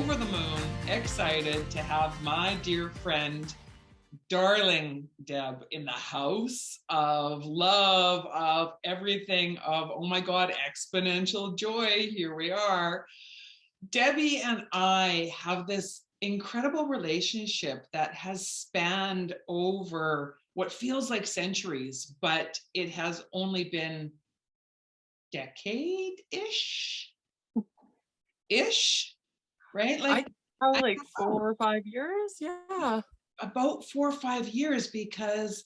over the moon, excited to have my dear friend, darling Deb, in the house of love, of everything, of, oh my God, exponential joy. Here we are. Debbie and I have this incredible relationship that has spanned over what feels like centuries, but it has only been decade-ish, right? I probably like 4 or 5 years. Yeah. About 4 or 5 years, because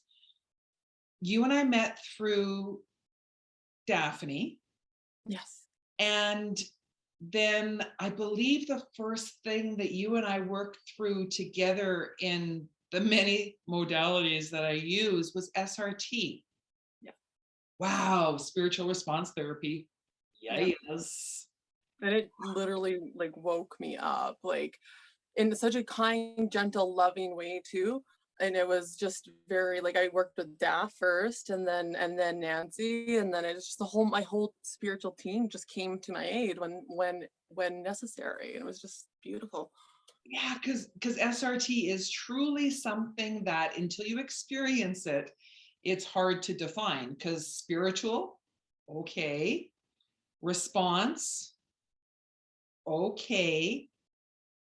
you and I met through Daphne. Yes. And then I believe the first thing that you and I worked through together in the many modalities that I use was SRT. Yeah. Wow, spiritual response therapy. Yeah. Yes. And it literally like woke me up, like in such a kind, gentle, loving way too. And it was just very like I worked with Daph first and then Nancy, and then it's just my whole spiritual team just came to my aid when necessary. And it was just beautiful. Yeah, because SRT is truly something that until you experience it, it's hard to define. Because spiritual, okay. Response, okay.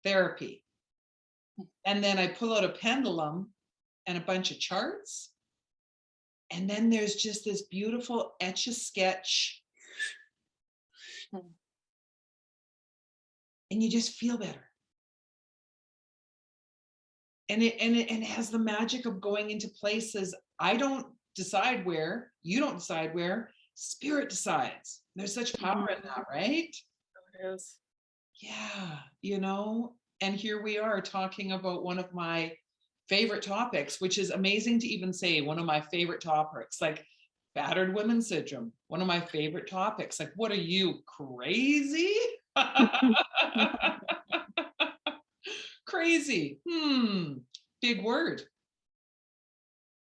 Therapy. And then I pull out a pendulum and a bunch of charts. And then there's just this beautiful etch-a-sketch. And you just feel better. And it has the magic of going into places I don't decide where, you don't decide where, spirit decides. There's such power in that, right? It is. Yeah, and here we are talking about one of my favorite topics, which is amazing to even say, one of my favorite topics, like battered women syndrome, one of my favorite topics. Like, what are you, crazy? Crazy. Big word.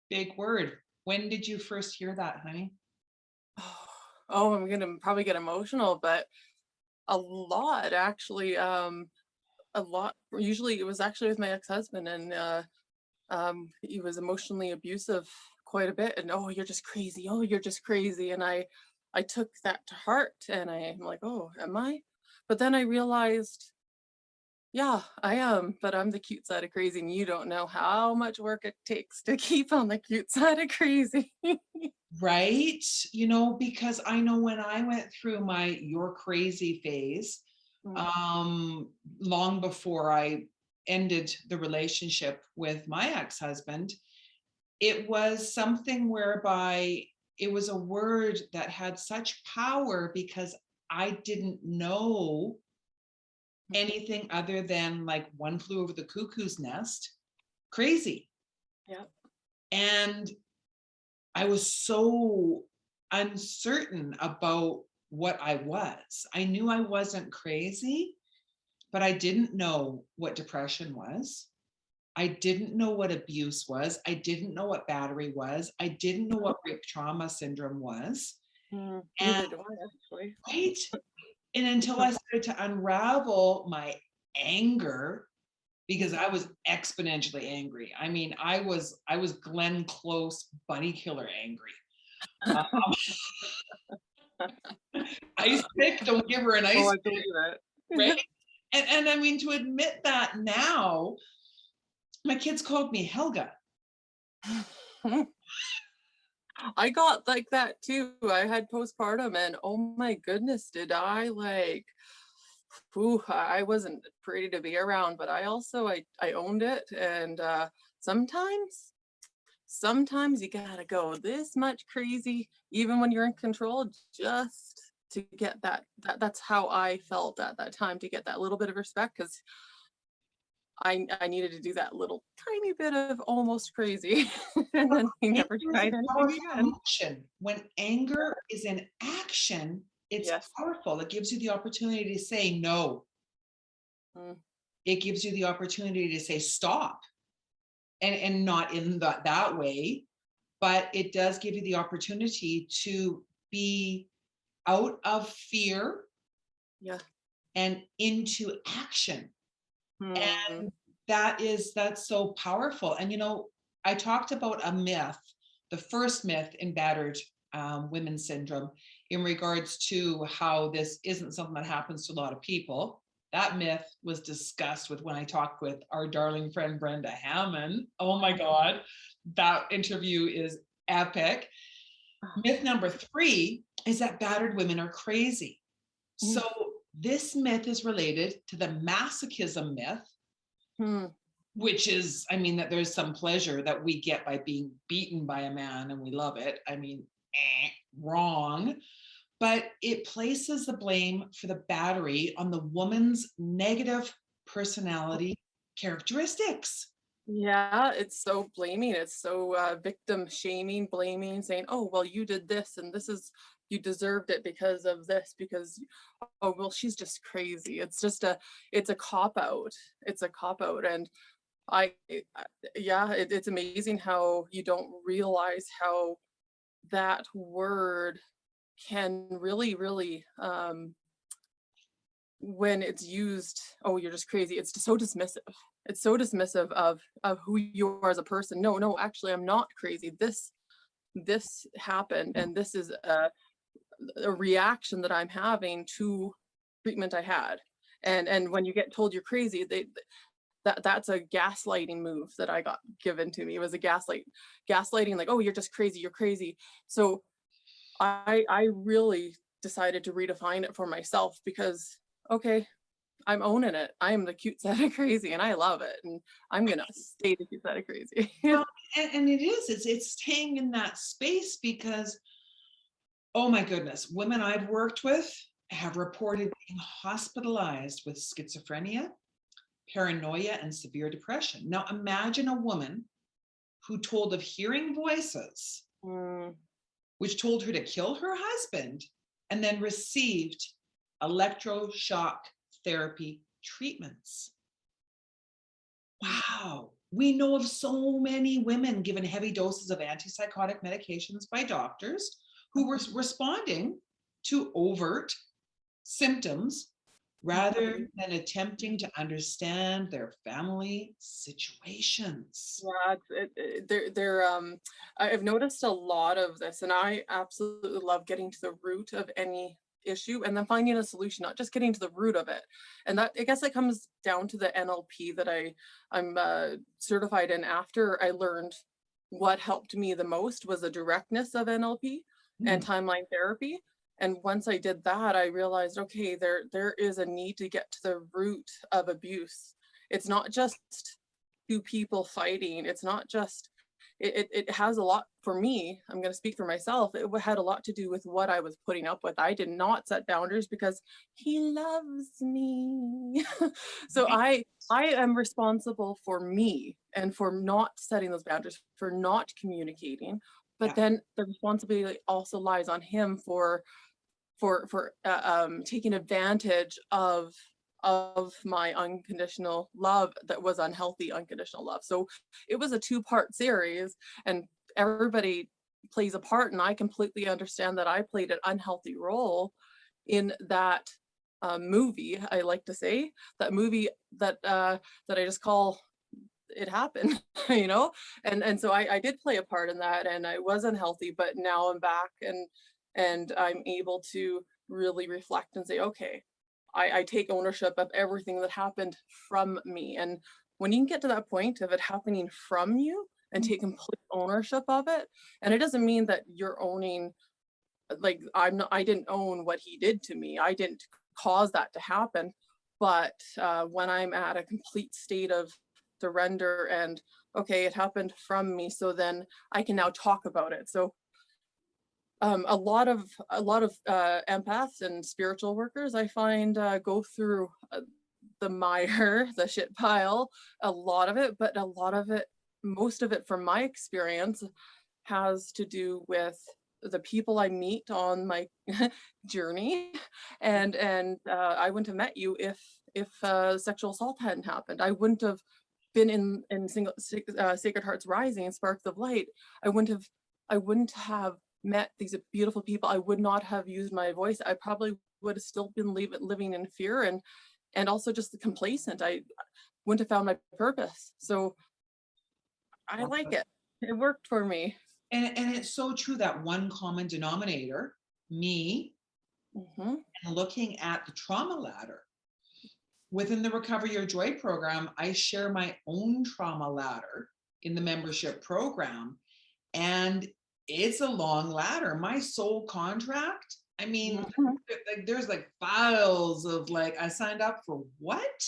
Big word. When did you first hear that, honey? Oh, I'm gonna probably get emotional, but a lot actually. A lot. Usually, it was actually with my ex-husband, and he was emotionally abusive quite a bit. And oh, you're just crazy. Oh, you're just crazy. And I took that to heart, and I'm like, oh, am I? But then I realized, yeah, I am, but I'm the cute side of crazy, and you don't know how much work it takes to keep on the cute side of crazy. Right? Because I know when I went through my you're crazy phase, long before I ended the relationship with my ex-husband, it was something whereby it was a word that had such power because I didn't know anything other than like one flew over the cuckoo's nest, crazy. Yeah. And I was so uncertain about what I was. I knew I wasn't crazy, but I didn't know what depression was. I didn't know what abuse was. I didn't know what battery was. I didn't know what rape trauma syndrome was. Neither do I, actually. Right? And until I started to unravel my anger, because I was exponentially angry. I mean, I was Glenn Close bunny killer angry. Ice pick, don't give her an ice Oh, I pick, believe it. right? And I mean, to admit that now, my kids called me Helga. I got like that too. I had postpartum, and oh my goodness, did I like, I wasn't pretty to be around, but I also, I owned it. And sometimes you gotta go this much crazy, even when you're in control, just to get that's how I felt at that time, to get that little bit of respect, because I needed to do that little tiny bit of almost crazy. And then we never tried anything again. Emotion. When anger is in action, it's Yes. powerful. It gives you the opportunity to say no. It gives you the opportunity to say stop. And not in that way, but it does give you the opportunity to be out of fear, Yeah. and into action. Hmm. And that's so powerful. And, I talked about a myth, the first myth in battered women's syndrome, in regards to how this isn't something that happens to a lot of people. That myth was discussed with when I talked with our darling friend Brenda Hammond. Oh my God, that interview is epic. Myth number 3 is that battered women are crazy. So this myth is related to the masochism myth, Hmm. which is, that there's some pleasure that we get by being beaten by a man and we love it. Wrong. But it places the blame for the battery on the woman's negative personality characteristics. Yeah, it's so blaming. It's so victim shaming, blaming, saying, "Oh, well, you did this, and this is you deserved it because of this. Because oh, well, she's just crazy." It's a cop out. It's a cop out, and yeah, it's amazing how you don't realize how that word can really, really when it's used, "Oh, you're just crazy," it's so dismissive. It's so dismissive of who you are as a person. No, actually, I'm not crazy. This happened, and this is a reaction that I'm having to treatment I had. And when you get told you're crazy, that's a gaslighting move that I got given to me. It was a gaslighting, like, "Oh, you're just crazy. You're crazy." So I really decided to redefine it for myself because, okay, I'm owning it. I am the cute side of crazy and I love it. And I'm gonna stay the cute side of crazy. Well, and it's staying in that space because, oh my goodness, women I've worked with have reported being hospitalized with schizophrenia, paranoia, and severe depression. Now imagine a woman who told of hearing voices, Mm, which told her to kill her husband, and then received electroshock therapy treatments. Wow. We know of so many women given heavy doses of antipsychotic medications by doctors who were responding to overt symptoms rather than attempting to understand their family situations. yeah, they're I've noticed a lot of this, and I absolutely love getting to the root of any issue and then finding a solution, not just getting to the root of it. And that, I guess, it comes down to the NLP that I'm certified in. After I learned what helped me the most was the directness of NLP and Mm. timeline therapy. And once I did that, I realized, okay, there is a need to get to the root of abuse. It's not just two people fighting. It's not just, it has a lot, for me, I'm going to speak for myself, it had a lot to do with what I was putting up with. I did not set boundaries because he loves me. So I am responsible for me and for not setting those boundaries, for not communicating. But Yeah. then the responsibility also lies on him for taking advantage of my unconditional love that was unhealthy unconditional love. So it was a two-part series, and everybody plays a part, and I completely understand that I played an unhealthy role in that movie. I like to say that movie that that I just call it happened, you know. And so I did play a part in that, and I was unhealthy, but now I'm back, and I'm able to really reflect and say, okay, I take ownership of everything that happened from me. And when you can get to that point of it happening from you and take complete ownership of it, and it doesn't mean that you're owning, like, I didn't own what he did to me. I didn't cause that to happen. But when I'm at a complete state of surrender and, okay, it happened from me, so then I can now talk about it. So a lot of empaths and spiritual workers, I find, go through the mire, the shit pile, a lot of it, but a lot of it, most of it from my experience, has to do with the people I meet on my journey. And I wouldn't have met you if sexual assault hadn't happened. I wouldn't have been in Sacred Hearts Rising and Sparks of Light. I wouldn't have met these beautiful people. I would not have used my voice. I probably would have still been living in fear and also just complacent. wouldn't have found my purpose. So I like it. It worked for me. And it's so true, that one common denominator, me, Mm-hmm. and looking at the trauma ladder. Within the Recover Your Joy program, I share my own trauma ladder in the membership program. And it's a long ladder. My soul contract, I mean, like there's like files of like, I signed up for what?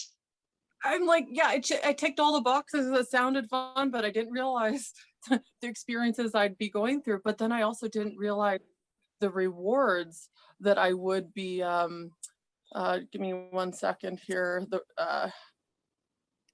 I'm like, yeah, I ticked all the boxes that sounded fun, but I didn't realize the experiences I'd be going through. But then I also didn't realize the rewards that I would be, give me 1 second here.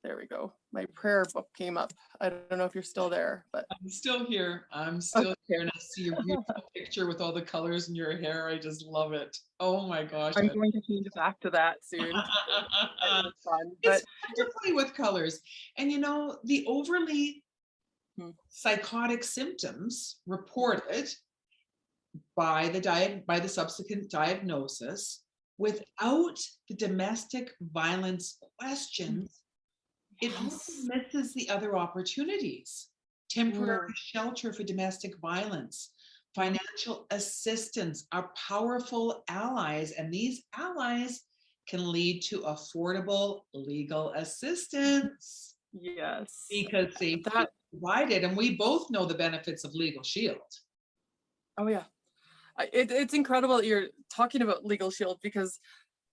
There we go. My prayer book came up. I don't know if you're still there, but I'm still here. I'm still here, and I see your beautiful picture with all the colors in your hair. I just love it. Oh my gosh. I'm going to change back to that soon. It's fun, It's but fun to play with colors. And you know, the overly psychotic symptoms reported by the subsequent diagnosis without the domestic violence questions, it misses the other opportunities. Temporary shelter for domestic violence, financial assistance are powerful allies, and these allies can lead to affordable legal assistance. yes, Because they provided, and we both know the benefits of LegalShield. Oh yeah, it's incredible that you're talking about LegalShield, because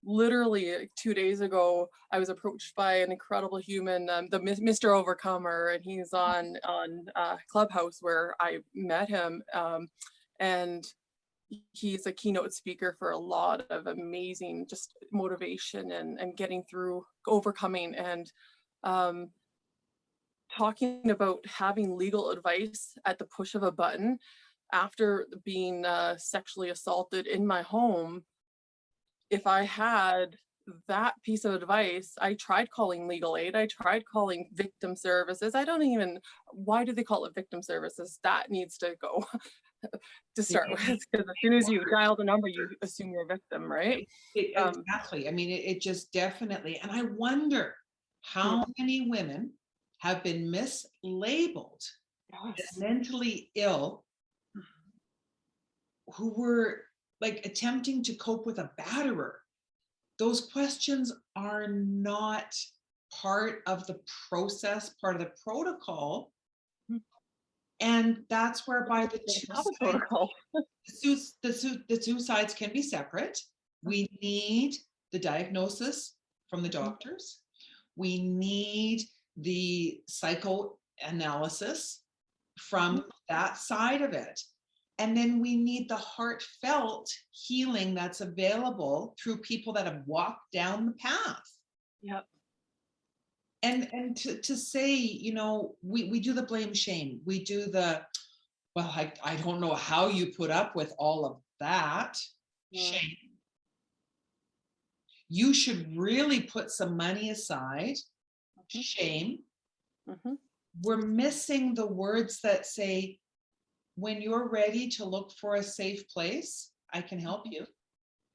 literally 2 days ago I was approached by an incredible human, the Mr. Overcomer, and he's on Clubhouse where I met him, and he's a keynote speaker for a lot of amazing just motivation and getting through, overcoming, and talking about having legal advice at the push of a button after being sexually assaulted in my home. If I had that piece of advice, I tried calling legal aid, I tried calling victim services. I don't even, why do they call it victim services? That needs to go to start with, because as soon as you dial the number, you assume you're a victim, right? Exactly. I mean, it just definitely, and I wonder how many women have been mislabeled as mentally ill who were like attempting to cope with a batterer. Those questions are not part of the process, part of the protocol. And that's whereby the two sides can be separate. We need the diagnosis from the doctors. We need the psychoanalysis from that side of it. And then we need the heartfelt healing that's available through people that have walked down the path. Yep. And to say, you know, we do the blame shame. We do the, well, I don't know how you put up with all of that shame. You should really put some money aside. Shame. We're missing the words that say, when you're ready to look for a safe place, I can help you.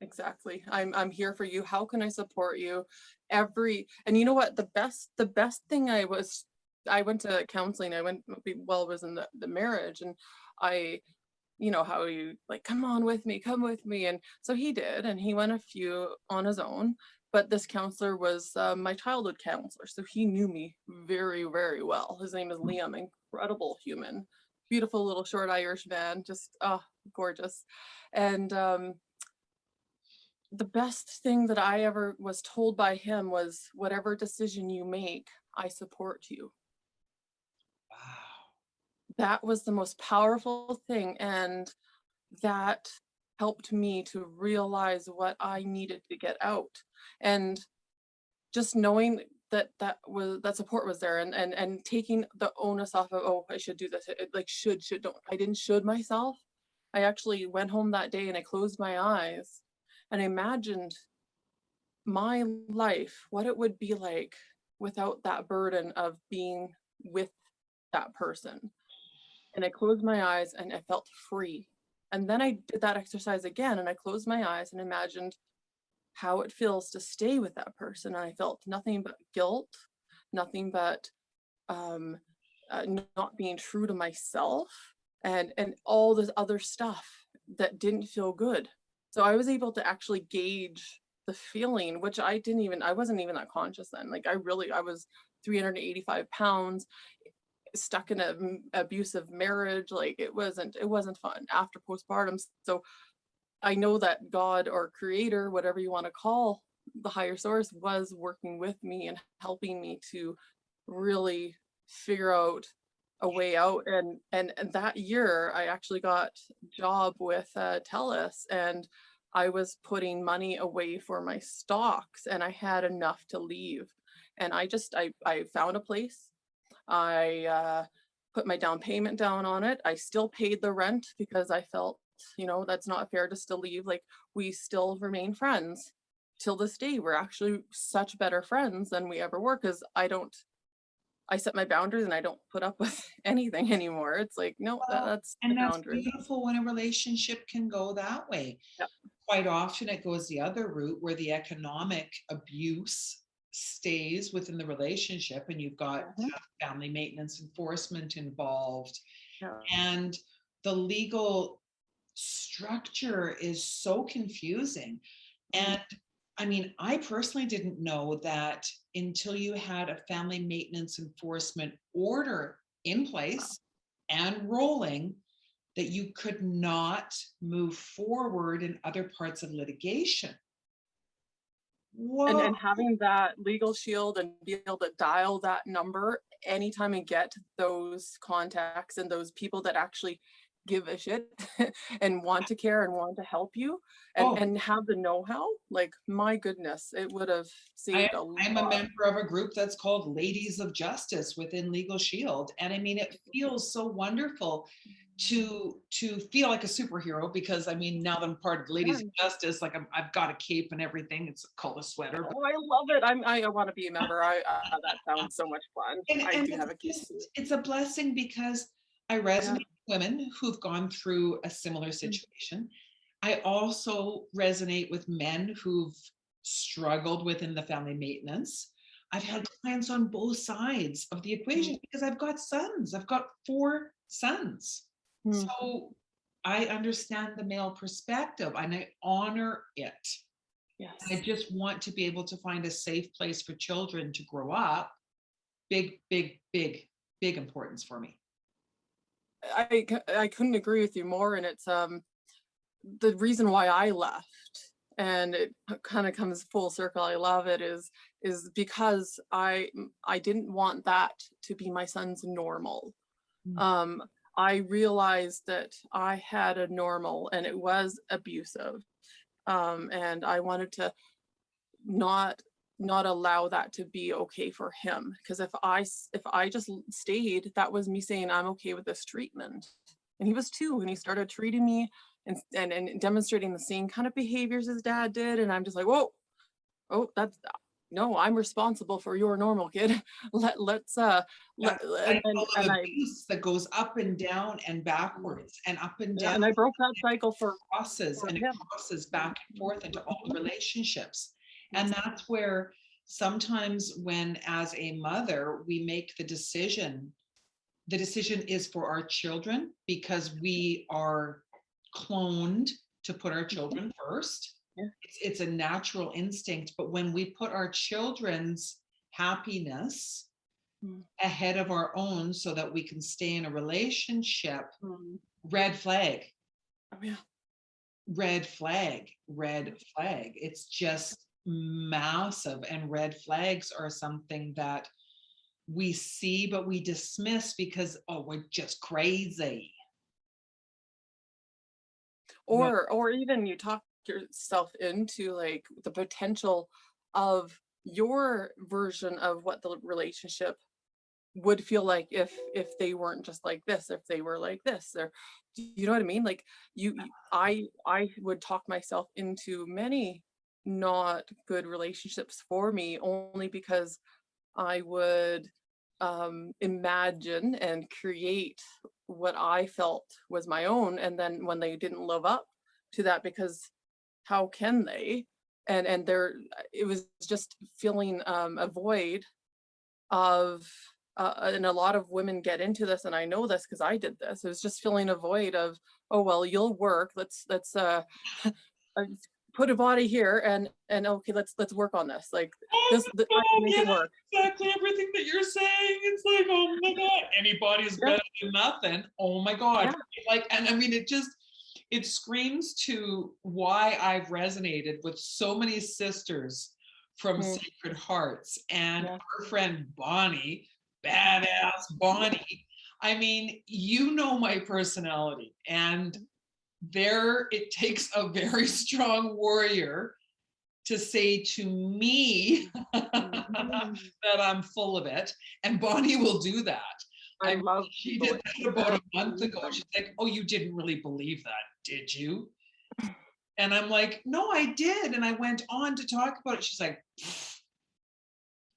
Exactly. I'm here for you. How can I support you? And you know what, the best thing, I went to counseling. I was in the marriage, and I, you know how you like, come with me. And so he did, and he went a few on his own, but this counselor was my childhood counselor. So he knew me very, very well. His name is Liam, incredible human, beautiful little short Irish man, just gorgeous. And the best thing that I ever was told by him was, whatever decision you make, I support you. Wow. That was the most powerful thing. And that helped me to realize what I needed to get out. And just knowing that support was there, and taking the onus off of, oh, I should do this. I didn't should myself. I actually went home that day and I closed my eyes and imagined my life, what it would be like without that burden of being with that person. And I closed my eyes and I felt free. And then I did that exercise again, and I closed my eyes and imagined how it feels to stay with that person. And I felt nothing but guilt nothing but not being true to myself, and all this other stuff that didn't feel good. So I was able to actually gauge the feeling, which I wasn't even that conscious then. Like I was 385 pounds, stuck in an abusive marriage. Like it wasn't fun after postpartum. So I know that God or creator, whatever you want to call the higher source, was working with me and helping me to really figure out a way out. And that year I actually got a job with TELUS, and I was putting money away for my stocks, and I had enough to leave. And I found a place. I put my down payment down on it. I still paid the rent because I felt, that's not fair to still leave. Like, we still remain friends till this day. We're actually such better friends than we ever were, because I set my boundaries and I don't put up with anything anymore. It's like, no, that's the And that's boundary. beautiful when a relationship can go that way. Yep. Quite often it goes the other route, where the economic abuse stays within the relationship, and you've got family maintenance enforcement involved. Yeah. And the legal structure is so confusing. And I mean, I personally didn't know that until you had a family maintenance enforcement order in place and rolling, that you could not move forward in other parts of litigation. And having that LegalShield and be able to dial that number anytime and get those contacts and those people that actually give a shit and want to care and want to help you, and have the know-how, like, my goodness, it would have saved a lot. I'm a member of a group that's called Ladies of Justice within LegalShield. And I mean, it feels so wonderful to feel like a superhero, because I mean, now that I'm part of Ladies of Justice, like I've got a cape and everything. It's called a sweater. Oh, I love it. I want to be a member. That sounds so much fun. I do have a cape. It's a blessing, because I resonate with women who've gone through a similar situation. I also resonate with men who've struggled within the family maintenance. I've had clients on both sides of the equation, because I've got sons. I've got 4 sons. So I understand the male perspective and I honor it. Yes. I just want to be able to find a safe place for children to grow up. Big, big, big, big importance for me. I couldn't agree with you more. And it's the reason why I left, and it kind of comes full circle. I love it, is because I didn't want that to be my son's normal. I realized that I had a normal and it was abusive. And I wanted to not allow that to be okay for him. Because if I just stayed, that was me saying I'm okay with this treatment. And he was 2, and he started treating me and demonstrating the same kind of behaviors his dad did. And I'm just like, whoa, no, I'm responsible for your normal, kid. Abuse that goes up and down and backwards and up and down. And I broke that cycle for crosses, and it crosses back and forth into all the relationships. And that's where sometimes, when as a mother we make the decision is for our children, because we are cloned to put our children first. It's a natural instinct. But when we put our children's happiness ahead of our own so that we can stay in a relationship, red flag. Red flag. It's just massive. And red flags are something that we see, but we dismiss because, we're just crazy. Or even you talk yourself into, like, the potential of your version of what the relationship would feel like if they weren't just like this, if they were like this, or, you know what I mean? Like, I would talk myself into many not good relationships for me, only because I would imagine and create what I felt was my own. And then when they didn't live up to that, because how can they? And it was just feeling a void of and a lot of women get into this, and I know this because I did this. It was just filling a void of, oh well, you'll work. Let's put a body here, and okay, let's work on this. Like this, I can make it Yeah, work. exactly everything that you're saying. It's like, oh my God, anybody's Yeah, better than nothing. Oh my God. yeah. Like, and I mean, it screams to why I've resonated with so many sisters from Mm, Sacred Hearts and yeah. our friend Bonnie, badass Bonnie. I mean, you know my personality, and it takes a very strong warrior to say to me Mhm. that I'm full of it. And Bonnie will do that. I I mean, love she people did like that about that. a month ago. She's like, oh, you didn't really believe that, did you? And I'm like, no, I did. And I went on to talk about it. She's like, "Pfft."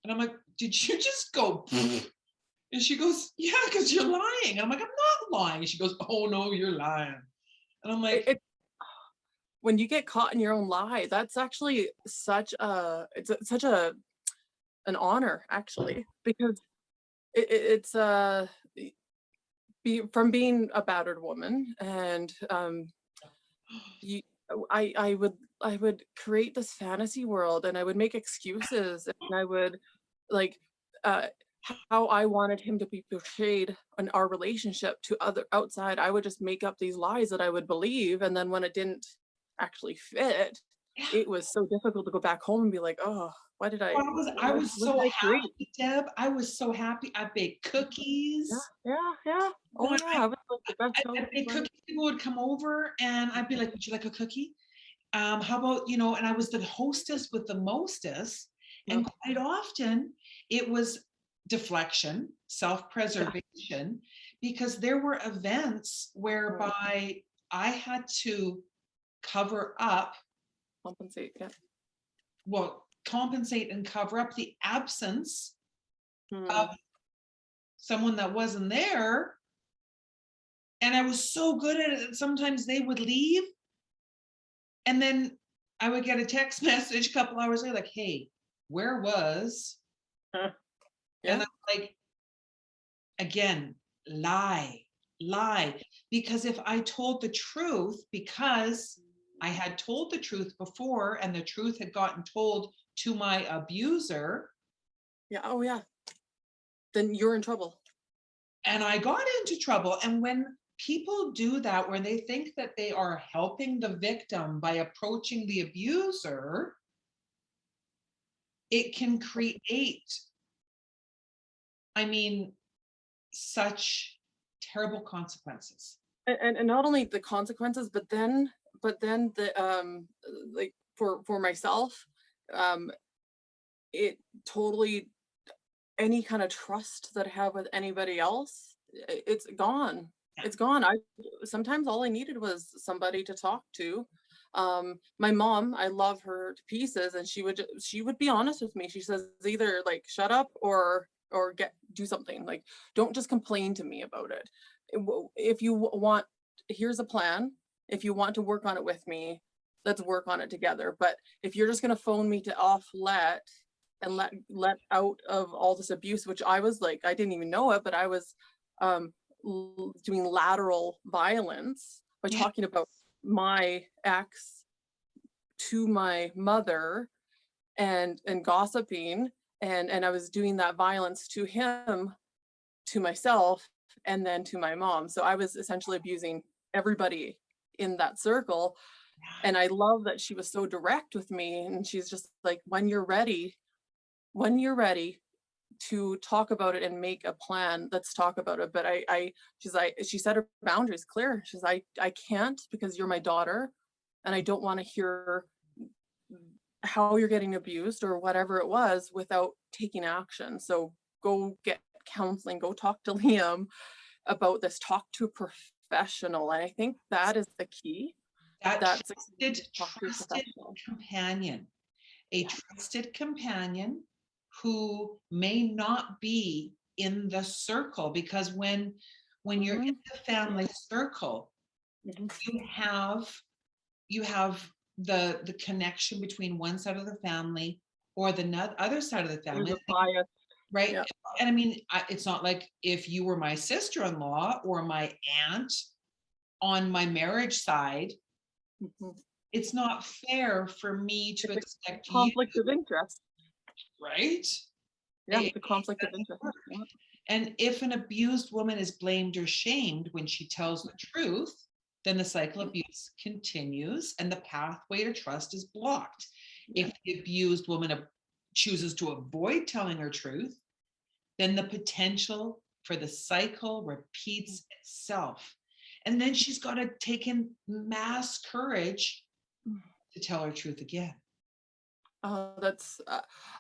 And I'm like, did you just go? "Pfft"? And she goes, yeah, because you're lying. I'm like, I'm not lying. She goes, oh no, you're lying. And I'm It, like, it when you get caught in your own lie, that's actually such an honor actually, because it's from being a battered woman, and you I would create this fantasy world, and I would make excuses, and I would like uh how I wanted him to be portrayed in our relationship to other outside. I would just make up these lies that I would believe, and then when it didn't actually fit, yeah. it was so difficult to go back home and be like, oh, why did I I was what did so I create? happy, Deb. I was so happy. I baked Yeah, cookies. yeah. You Oh know, yeah, I was like the best I host baked ever. cookies. People would come over, and I'd be like, "Would you like a cookie? How about, you know?" And I was the hostess with the mostest, Yep. and quite often it was deflection, Yeah. self-preservation, because there were events Mm, whereby I had to cover up, compensate. Yeah. well, compensate and cover up the absence of Hmm. someone that wasn't there. And I was so good at it that sometimes they would leave, and then I would get a text message a couple hours later, like, hey, where was? And Yeah. I'm like, again, lie, lie. Because if I told the truth, because I had told the truth before and the truth had gotten told to my abuser, Yeah. Oh yeah. Then you're in trouble. and I got into trouble. And when people do that, where they think that they are helping the victim by approaching the abuser, it can create, I mean, such terrible consequences. And not only the consequences, but then the like for myself, um it totally, any kind of trust that I have with anybody else, it's gone. Yeah. It's gone. I sometimes all I needed was somebody to talk to. My mom, I love her to pieces, and she would be honest with me. She says either like shut up or do something. Like don't just complain to me about it. If you want, here's a plan. If you want to work on it with me, let's work on it together. But if you're just gonna phone me to let and let out of all this abuse, which I was like, I didn't even know it, but I was um, doing lateral violence by Yeah. talking about my ex to my mother, and gossiping, and I was doing that violence to him, to myself, and then to my mom. So I was essentially abusing everybody in that circle. And I love that she was so direct with me, and she's just like, when you're ready to talk about it and make a plan, let's talk about it. But she said her boundaries clear. She's I can't, because you're my daughter, and I don't want to hear how you're getting abused or whatever it was without taking action. So go get counseling, go talk to Liam about this, talk to a professional. And I think that is the key. That That's talk to a trusted professional. companion, a Yeah. trusted companion who may not be in the circle, because when you're in Mm-hmm. the family circle, Mm-hmm. you have you have the connection between one side of the family or the other side of the There's family. a bias. right? Yeah. And I mean, it's not like if you were my sister-in-law or my aunt on my marriage side, Mhm. it's not fair for me to It's a expect you, conflict of interest. right? Yeah, It it's a conflict of doesn't interest. work. Yeah. And if an abused woman is blamed or shamed when she tells the truth, then the cycle of abuse continues and the pathway to trust is blocked. Yeah. If the abused woman chooses to avoid telling her truth, then the potential for the cycle repeats itself. And then she's got to take in mass courage to tell her truth again. That's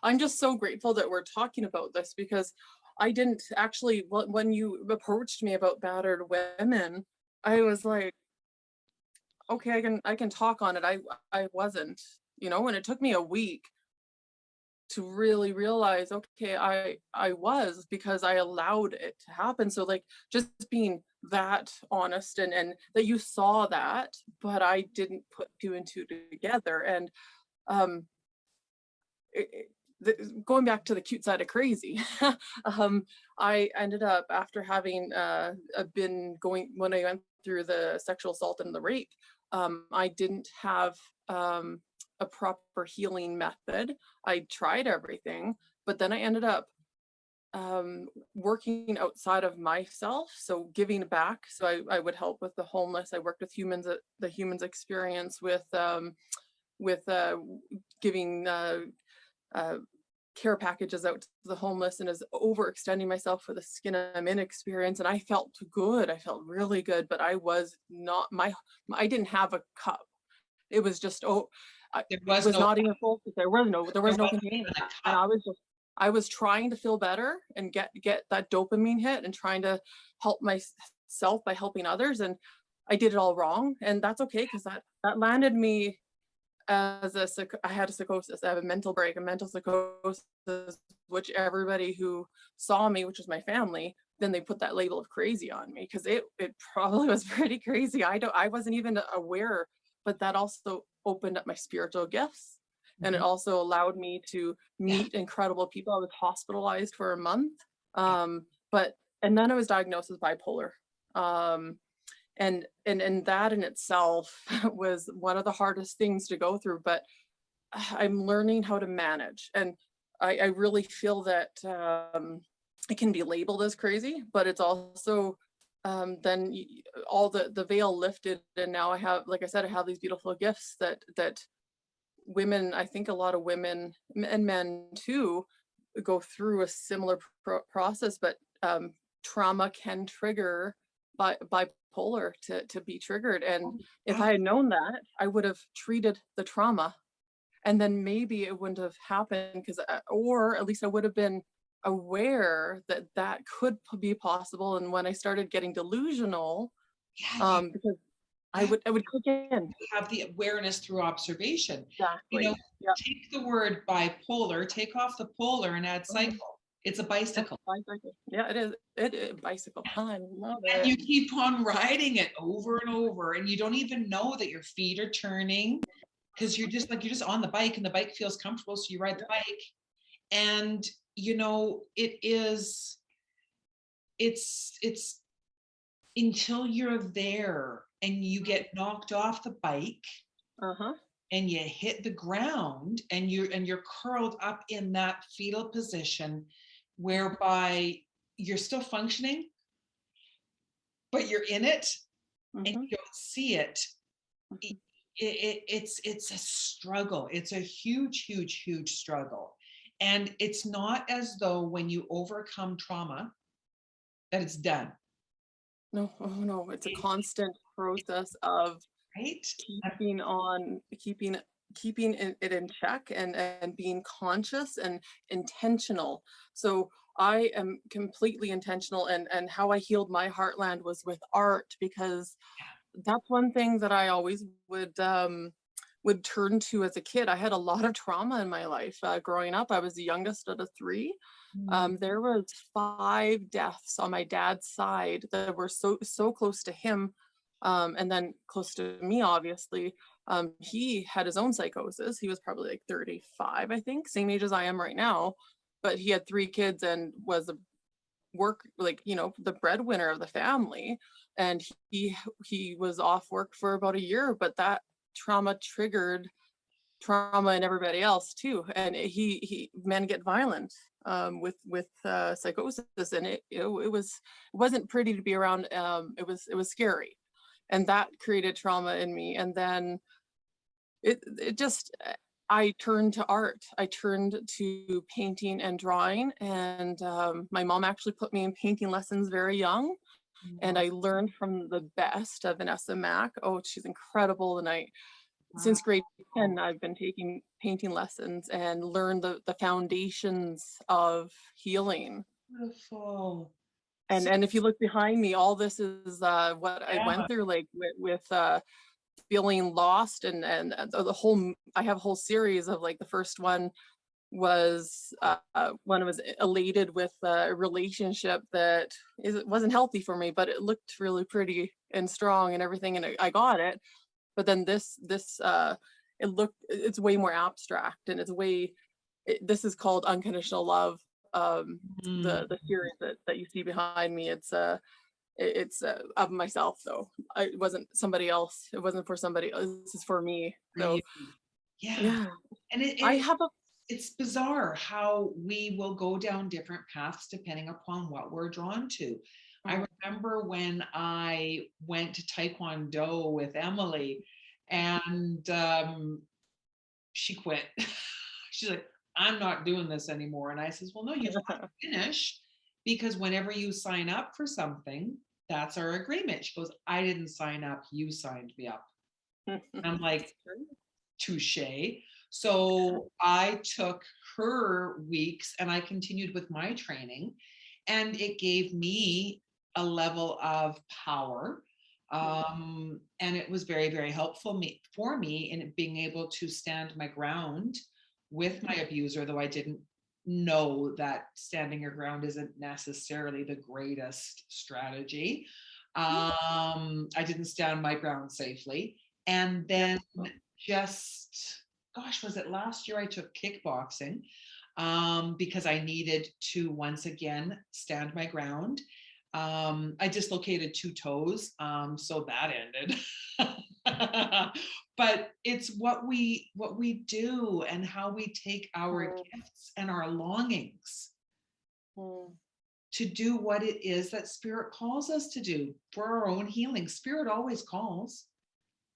I'm just so grateful that we're talking about this, because I didn't actually, when you approached me about battered women, I was like, okay, I can talk on it. I wasn't, and it took me a week to really realize, okay, I was, because I allowed it to happen. So like, just being that honest, and that you saw that, but I didn't put two and two together. And um going back to the cute side of crazy, I ended up, after having been going, when I went through the sexual assault and the rape, I didn't have a proper healing method. I tried everything, but then I ended up working outside of myself, so giving back. So I would help with the homeless. I worked with humans, the humans experience with giving uh, care packages out to the homeless, and is overextending myself for the skin I'm in experience. And I felt good. I felt really good, but I was not I didn't have a cup. It was just, There it was was no, not even full. There was there no wasn't container. even a And cup. I was trying to feel better and get that dopamine hit, and trying to help myself by helping others. And I did it all wrong. And that's okay, because that landed me as I had a psychosis. I have a mental break, a mental psychosis, which everybody who saw me, which was my family, then they put that label of crazy on me, because it probably was pretty crazy. I wasn't even aware, but that also opened up my spiritual gifts. And it Mhm. also allowed me to Yeah. meet incredible people. I was hospitalized for a month. But and then I was diagnosed with bipolar. And that in itself was one of the hardest things to go through, but I'm learning how to manage. And I really feel that it can be labeled as crazy, but it's also then all the veil lifted, and now I have, like I said, I have these beautiful gifts that women, I think a lot of women and men too, go through a similar process. But trauma can trigger bipolar to be triggered. And if Yeah. I had known that, I would have treated the trauma, and then maybe it wouldn't have happened, because or at least I would have been aware that that could be possible. And when I started getting delusional, Yeah. You, because yeah. I would click in. You have the awareness through observation. You know, Exactly. Yeah. take the word bipolar, take off the polar and add Mhm. cycle. It's a Yeah, bicycle. bicycle. Yeah, it is. It is bicycle. I love And it. you keep on riding it over and over, and you don't even know that your feet are turning because you're just on the bike and the bike feels comfortable. So you ride the bike. And it's until you're there and you get knocked off the bike Uh-huh. and you hit the ground and you're curled up in that fetal position whereby you're still functioning, but you're in it and Mm-hmm. you don't see it. It's a struggle. It's a huge struggle. And it's not as though when you overcome trauma that it's done. No, oh no, it's a It- constant process of right? keeping it in check, and being conscious and intentional. So I am completely intentional, and how I healed my heartland was with art, because that's one thing that I always would turn to as a kid. I had a lot of trauma in my life. Growing up, I was the youngest of the three. Mm, There was 5 deaths on my dad's side that were so close to him, and then close to me, obviously. He had his own psychosis. He was probably like 35, I think, same age as I am right now. but he had 3 kids and was a the breadwinner of the family. And he was off work for about a year, but that trauma triggered trauma in everybody else too. And men get violent with psychosis, and it wasn't pretty to be around. It was scary, and that created trauma in me. And then it just, I turned to art. I turned to painting and drawing, and my mom actually put me in painting lessons very young. And I learned from the best of Vanessa Mack. Oh, she's incredible. And since grade 10, I've been taking painting lessons and learned the foundations of healing. Beautiful. And if you look behind me, all this is what I went through, like with feeling lost, and the whole, I have a whole series of, like, the first one was when I was elated with a relationship that wasn't healthy for me, but it looked really pretty and strong and everything, and I got it. But then this it's way more abstract, and this is called Unconditional Love. The series that you see behind me, it's of myself, though. It wasn't somebody else. It wasn't for somebody else. This is for me. So yeah. And it's bizarre how we will go down different paths depending upon what we're drawn to. I remember when I went to Taekwondo with Emily, and she quit. She's like, I'm not doing this anymore. And I says, well, no, you have to finish, because whenever you sign up for something, that's our agreement. She goes, I didn't sign up, you signed me up. I'm like, touche. So I took her weeks and I continued with my training, and it gave me a level of power. And it was very, very helpful for me in being able to stand my ground with my abuser, though I didn't know that standing your ground isn't necessarily the greatest strategy. I didn't stand my ground safely. And then was it last year I took kickboxing because I needed to once again stand my ground. I dislocated 2 toes, so that ended. But it's what we do and how we take our gifts and our longings to do what it is that Spirit calls us to do for our own healing. Spirit always calls.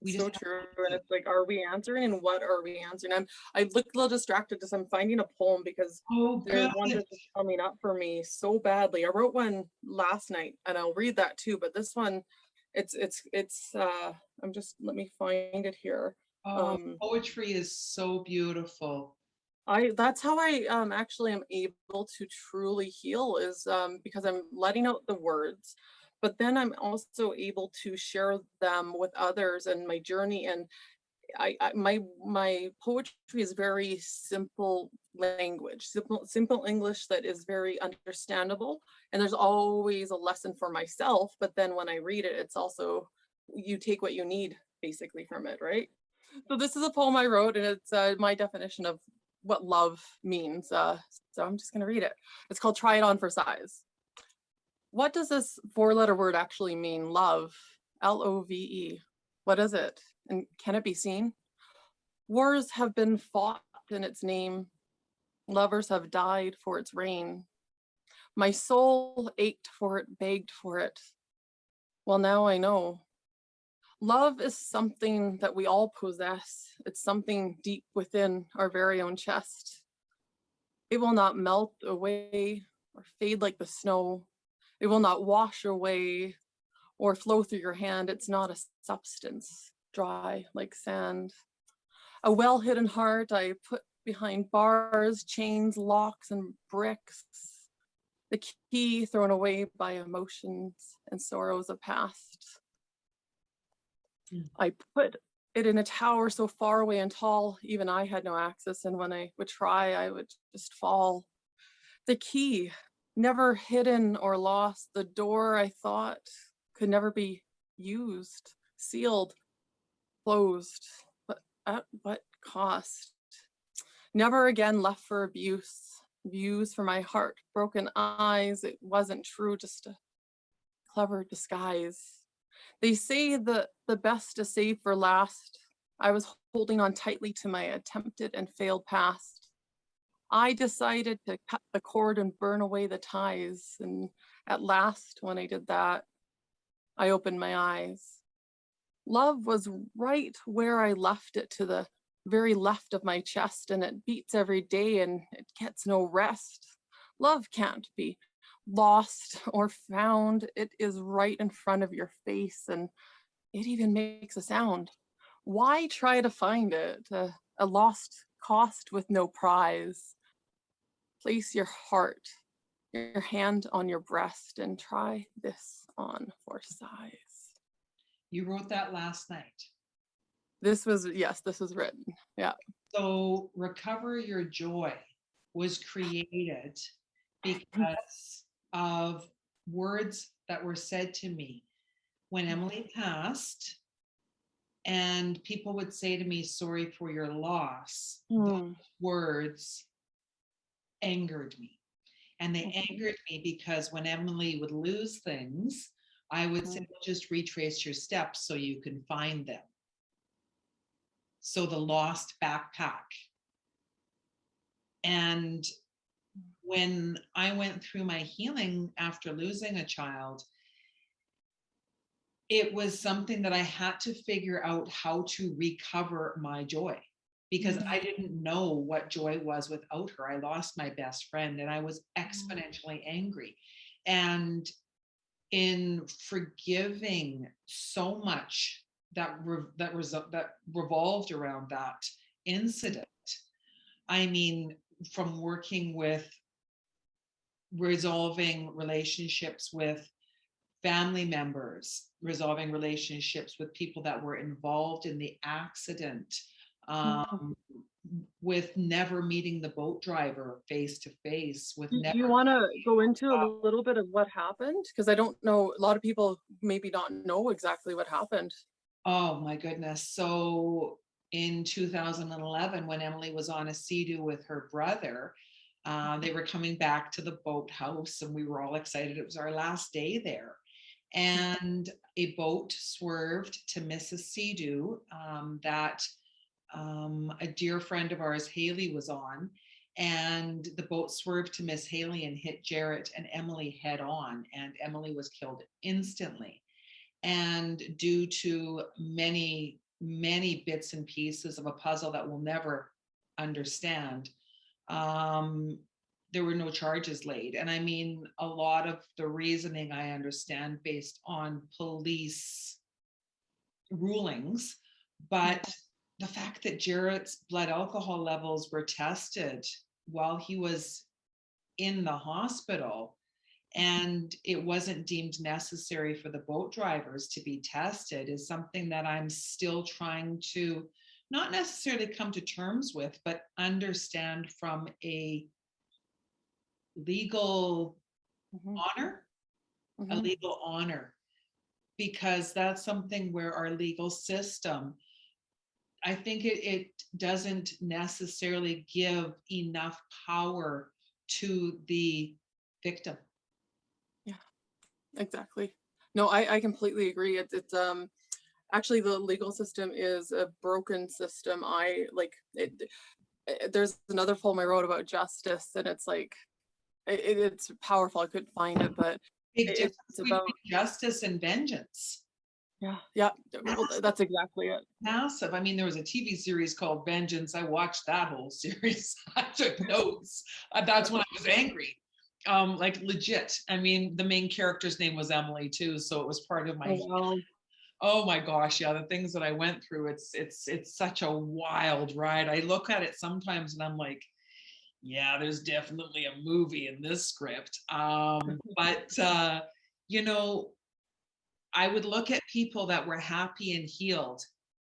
So true. And it's like, are we answering, and what are we answering? I look a little distracted as I'm finding a poem, because there's one that's coming up for me so badly. I wrote one last night, and I'll read that too, but this one, it's let me find it here. Poetry is so beautiful. That's how I actually am able to truly heal, is because I'm letting out the words, but then I'm also able to share them with others and my journey. And my poetry is very simple language, simple English that is very understandable. And there's always a lesson for myself. But then when I read it, it's also, you take what you need basically from it, right? So this is a poem I wrote, and it's my definition of what love means. So I'm just going to read it. It's called Try It On for Size. What does this 4-letter word actually mean? Love, L-O-V-E. What is it? And can it be seen? Wars have been fought in its name. Lovers have died for its reign. My soul ached for it, begged for it. Well, now I know. Love is something that we all possess. It's something deep within our very own chest. It will not melt away or fade like the snow. It will not wash away or flow through your hand. It's not a substance, dry like sand. A well-hidden heart I put behind bars, chains, locks, and bricks. The key thrown away by emotions and sorrows of past. I put it in a tower so far away and tall, even I had no access, and when I would try, I would just fall. The key, never hidden or lost, the door I thought could never be used, sealed, closed, but at what cost? Never again left for abuse, views for my heartbroken eyes. It wasn't true, just a clever disguise. They say the best is saved for last. I was holding on tightly to my attempted and failed past. I decided to cut the cord and burn away the ties. And at last, when I did that, I opened my eyes. Love was right where I left it, to the very left of my chest, and it beats every day and it gets no rest. Love can't be lost or found. It is right in front of your face, and it even makes a sound. Why try to find it? A lost cost with no prize. Place your heart, your hand on your breast, and try this on for size. You wrote that last night. Yes, this was written. Yeah. So Recover Your Joy was created because of words that were said to me when Emily passed, and people would say to me, sorry for your loss. Those words angered me. And they angered me because when Emily would lose things, I would say, well, just retrace your steps so you can find them. So the lost backpack. And when I went through my healing after losing a child, it was something that I had to figure out how to recover my joy, because I didn't know what joy was without her. I lost my best friend and I was exponentially angry. And in forgiving so much that revolved around that incident, I mean, from working with resolving relationships with family members, resolving relationships with people that were involved in the accident, with never meeting the boat driver face to face, with Do never. you want to go into a little bit of what happened? Because I don't know, a lot of people maybe not know exactly what happened. Oh my goodness. So in 2011, when Emily was on a sea-doo with her brother, they were coming back to the boathouse and we were all excited. It was our last day there. And a boat swerved to miss a sea-doo that a dear friend of ours, Haley, was on. And the boat swerved to miss Haley and hit Jarrett and Emily head on. And Emily was killed instantly. And due to many, many bits and pieces of a puzzle that we'll never understand, there were no charges laid. And I mean, a lot of the reasoning I understand based on police rulings, but the fact that Jarrett's blood alcohol levels were tested while he was in the hospital, and it wasn't deemed necessary for the boat drivers to be tested, is something that I'm still trying to not necessarily come to terms with, but understand from a legal honor, a legal honor, because that's something where our legal system, I think it doesn't necessarily give enough power to the victim. Yeah, exactly. No, I completely agree. It's actually the legal system is a broken system. I like it. There's another poem I wrote about justice, and it's like it's powerful. I couldn't find it, but Big difference it's about justice and vengeance. yeah. Well, that's exactly it. Massive. I mean, there was a TV series called Vengeance. I watched that whole series. I took notes. That's when I was angry. Like legit. I mean, the main character's name was Emily too, so it was part of my. Oh my gosh, yeah, the things that I went through. It's such a wild ride. I look at it sometimes and I'm like, yeah, there's definitely a movie in this script. But you know, I would look at people that were happy and healed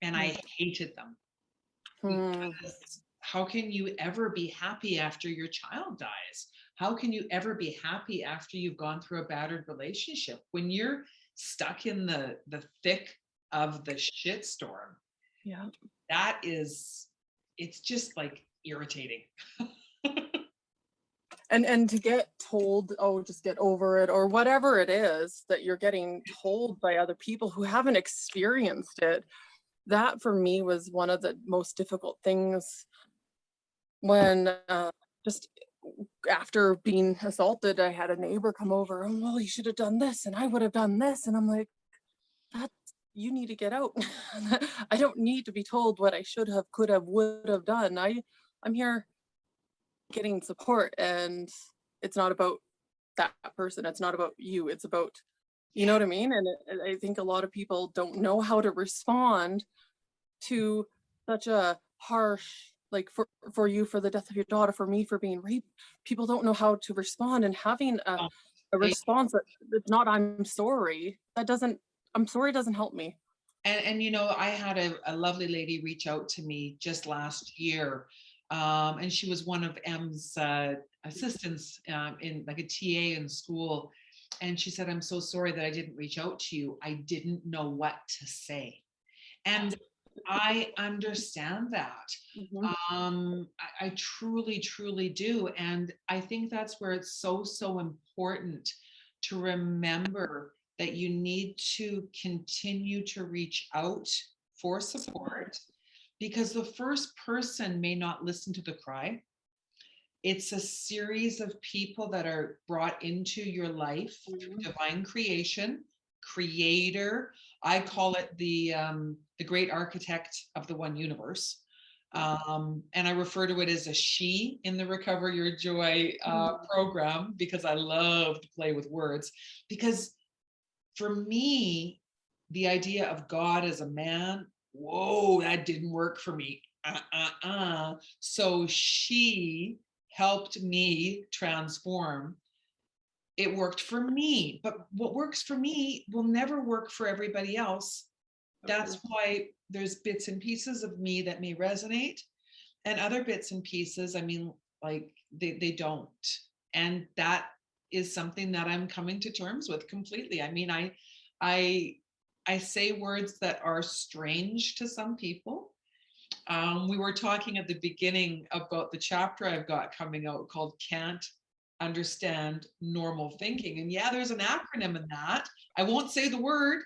and I hated them. Because how can you ever be happy after your child dies? How can you ever be happy after you've gone through a battered relationship? When you're stuck in the thick of the shitstorm, that is, it's just like irritating. And to get told, oh, just get over it, or whatever it is that you're getting told by other people who haven't experienced it, that for me was one of the most difficult things. When just after being assaulted, I had a neighbor come over, and, well, you should have done this, and I would have done this, and I'm like, that's, you need to get out. I don't need to be told what I should have, could have, would have done. I'm here getting support, and it's not about that person, it's not about you, it's about, you know what I mean? And I think a lot of people don't know how to respond to such a harsh, like for you, for the death of your daughter, for me, for being raped. People don't know how to respond, and having a response that's not I'm sorry, that doesn't, I'm sorry doesn't help me. And you know, I had a lovely lady reach out to me just last year, and she was one of M's assistants in like a TA in school. And she said, I'm so sorry that I didn't reach out to you. I didn't know what to say. And I understand that. I truly, truly do. And I think that's where it's so, so important to remember that you need to continue to reach out for support, because the first person may not listen to the cry. It's a series of people that are brought into your life through divine creation, creator. I call it the great architect of the one universe. And I refer to it as a she in the Recover Your Joy program, because I love to play with words. Because for me, the idea of God as a man, whoa, that didn't work for me. So she helped me transform. It worked for me, but what works for me will never work for everybody else. That's why there's bits and pieces of me that may resonate, and other bits and pieces, I mean, like they don't. And that is something that I'm coming to terms with completely. I mean, I say words that are strange to some people. We were talking at the beginning about the chapter I've got coming out called Can't Understand Normal Thinking. And yeah, there's an acronym in that. I won't say the word,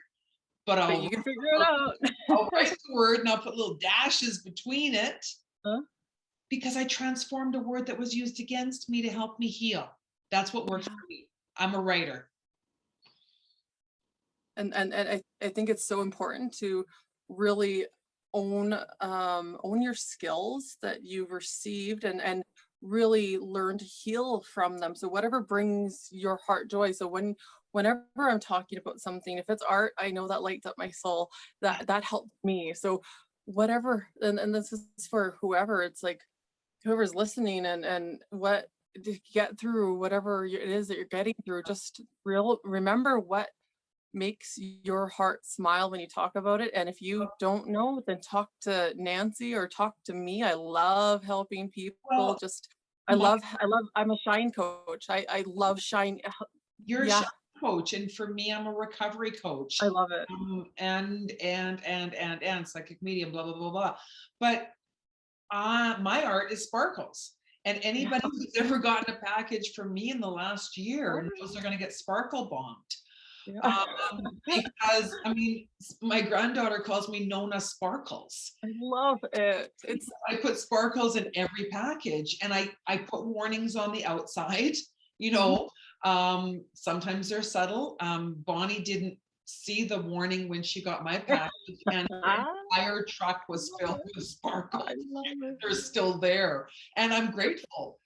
but you can figure it out. I'll write the word and I'll put little dashes between it, because I transformed a word that was used against me to help me heal. That's what works for me. I'm a writer. And I think it's so important to really own your skills that you've received, and really learn to heal from them. So whatever brings your heart joy. So whenever I'm talking about something, if it's art, I know that lights up my soul, that helped me. So whatever, and this is for whoever, it's like whoever's listening, and what to get through whatever it is that you're getting through, just remember what makes your heart smile when you talk about it. And if you don't know, then talk to Nancy or talk to me. I love helping people. Well, I'm a shine coach. I love shine. You're a shine coach, and for me, I'm a recovery coach. I love it. And psychic medium, blah, blah, blah, blah. But my art is sparkles. And anybody who's ever gotten a package from me in the last year knows they're going to get sparkle bombed. Because I mean, my granddaughter calls me Nona Sparkles. I love it. I put sparkles in every package, and I put warnings on the outside. You know, sometimes they're subtle. Bonnie didn't see the warning when she got my package, and the entire truck was filled with sparkles. They're still there, and I'm grateful.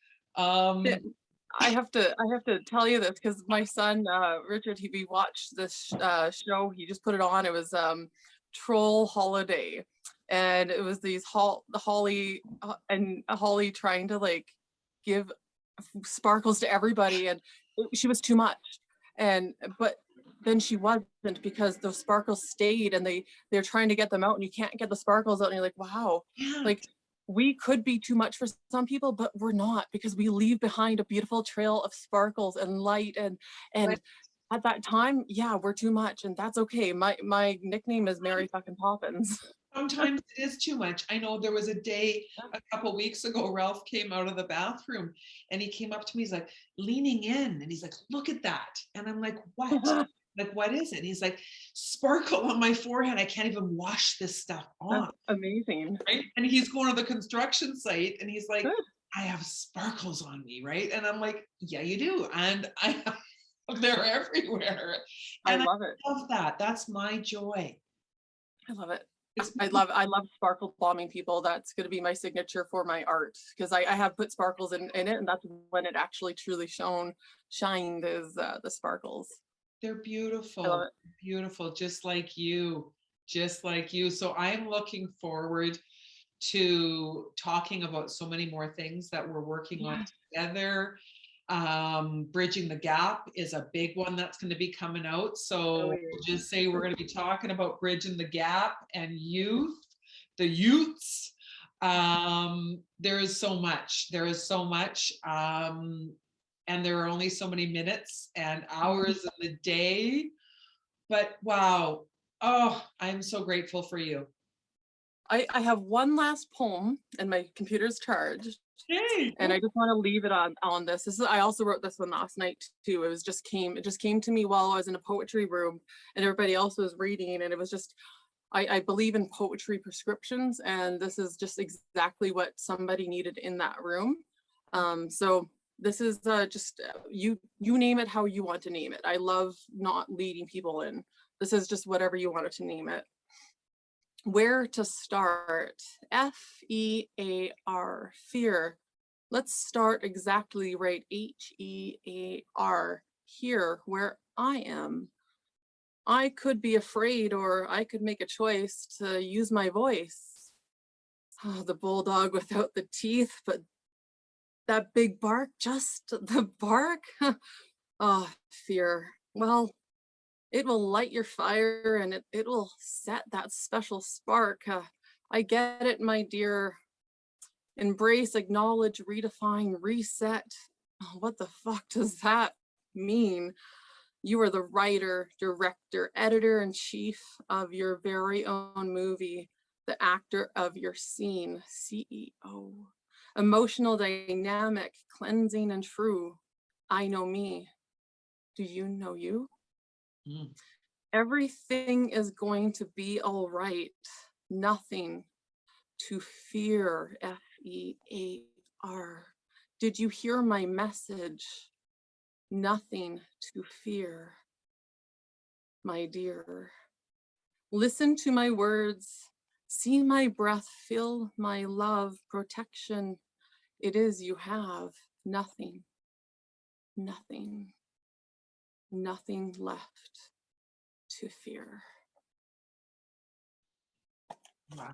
I have to tell you this, because my son Richard, we watched this show. He just put it on. It was Troll Holiday, and it was these Holly trying to like give sparkles to everybody, and she was too much. But then she wasn't, because those sparkles stayed, and they're trying to get them out, and you can't get the sparkles out, and you're like, wow, like we could be too much for some people, but we're not, because we leave behind a beautiful trail of sparkles and light, and at that time, yeah, we're too much, and that's okay. My nickname is Mary fucking Poppins. Sometimes it is too much. I know there was a day a couple weeks ago, Ralph came out of the bathroom and he came up to me, he's like leaning in and he's like, look at that. And I'm like, what? Like, what is it? And he's like, sparkle on my forehead. I can't even wash this stuff That's off. amazing. Right? And he's going to the construction site and he's like, Good. I have sparkles on me, right? And I'm like, yeah, you do. And they're everywhere. And I love it. love that. That's my joy. I love it. It's I love sparkle bombing people. That's going to be my signature for my art, because I have put sparkles in it, and that's when it actually truly shined is the sparkles. they're I beautiful, love it. beautiful, just like you, just like you. So I'm looking forward to talking about so many more things that we're working on together. Bridging the Gap is a big one that's going to be coming out. So we'll just say we're going to be talking about bridging the gap and youth, the youths. There is so much. There is so much. And there are only so many minutes and hours in the day. But wow. Oh, I'm so grateful for you. I have one last poem, and my computer's charged. Hey. And I just want to leave it on this. I also wrote this one last night too. It just came to me while I was in a poetry room and everybody else was reading, and it was just, I believe in poetry prescriptions, and this is just exactly what somebody needed in that room. So this is just you name it how you want to name it. I love not leading people in. This is just whatever you wanted to name it. Where to start? F-E-A-R, fear. Let's start exactly right. H-E-A-R, here, where I am. I could be afraid, or I could make a choice to use my voice. Oh, the bulldog without the teeth, but that big bark, just the bark. Oh, fear. Well, it will light your fire, and it will set that special spark. I get it, my dear. Embrace, acknowledge, redefine, reset. Oh, what the fuck does that mean? You are the writer, director, editor-in-chief of your very own movie, the actor of your scene, CEO. Emotional, dynamic, cleansing, and true. I know me. Do you know you? Mm. Everything is going to be all right. Nothing to fear, F-E-A-R. Did you hear my message? Nothing to fear, my dear. Listen to my words. See my breath, feel my love, protection. It is you have nothing, nothing, nothing left to fear. Wow.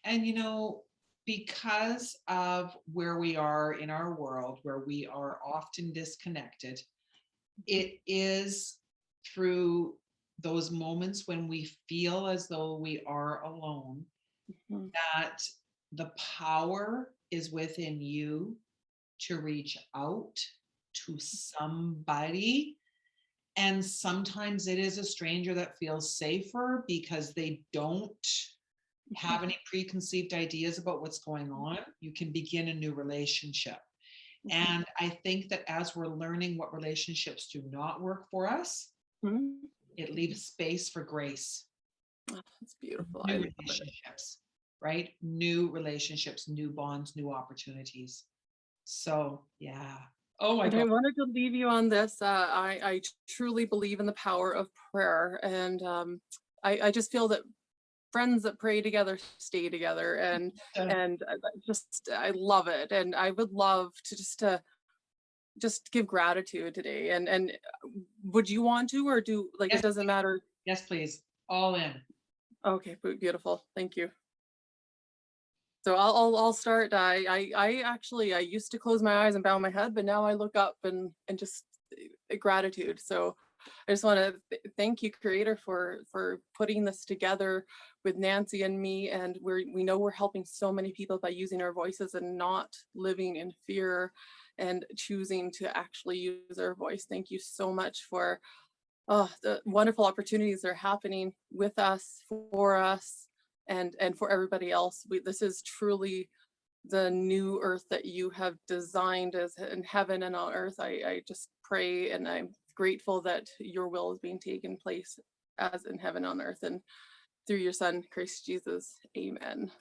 And you know, because of where we are in our world, where we are often disconnected, it is through those moments when we feel as though we are alone that the power is within you to reach out to somebody. And sometimes it is a stranger that feels safer because they don't have any preconceived ideas about what's going on. You can begin a new relationship. And I think that as we're learning what relationships do not work for us, it leaves space for grace. Oh, that's beautiful. New relationships, right? New relationships, new bonds, new opportunities. So yeah. Oh my And God. I wanted to leave you on this. I truly believe in the power of prayer. And I just feel that friends that pray together stay together, and just I love it. And I would love to just give gratitude today. And would you want to, or do, like, Yes, it doesn't matter? yes, please. All in. Okay, beautiful. Thank you. So I'll start. I actually, I used to close my eyes and bow my head, but now I look up and just gratitude. So I just want to thank you, Creator, for putting this together with Nancy and me. And we know we're helping so many people by using our voices and not living in fear and choosing to actually use our voice. Thank you so much for the wonderful opportunities that are happening with us, for us. and for everybody else. This is truly the new earth that you have designed as in heaven and on earth. I just pray, and I'm grateful that your will is being taken place as in heaven on earth, and through your son, Christ Jesus. Amen.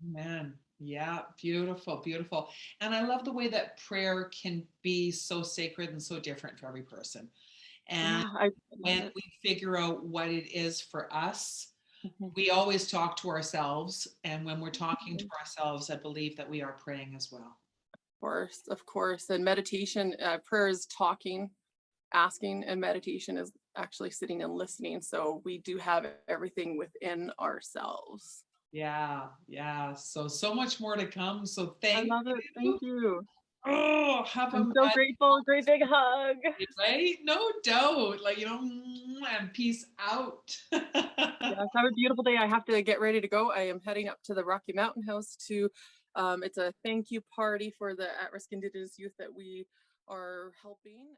Amen. Yeah, beautiful, beautiful. And I love the way that prayer can be so sacred and so different for every person. And Yeah, I love when it. we figure out what it is for us, Mhm. we always talk to ourselves. And when we're talking to Mhm. ourselves, I believe that we are praying as well. Of course. And meditation, prayer is talking, asking, and meditation is actually sitting and listening. So we do have everything within ourselves. Yeah, yeah. So, so much more to come. So I thank love it. you. Thank you. Oh, have a I'm so grateful. Great big hug. right? No doubt. Like, and peace out. Yes, have a beautiful day. I have to get ready to go. I am heading up to the Rocky Mountain House to, it's a thank you party for the at-risk Indigenous youth that we are helping.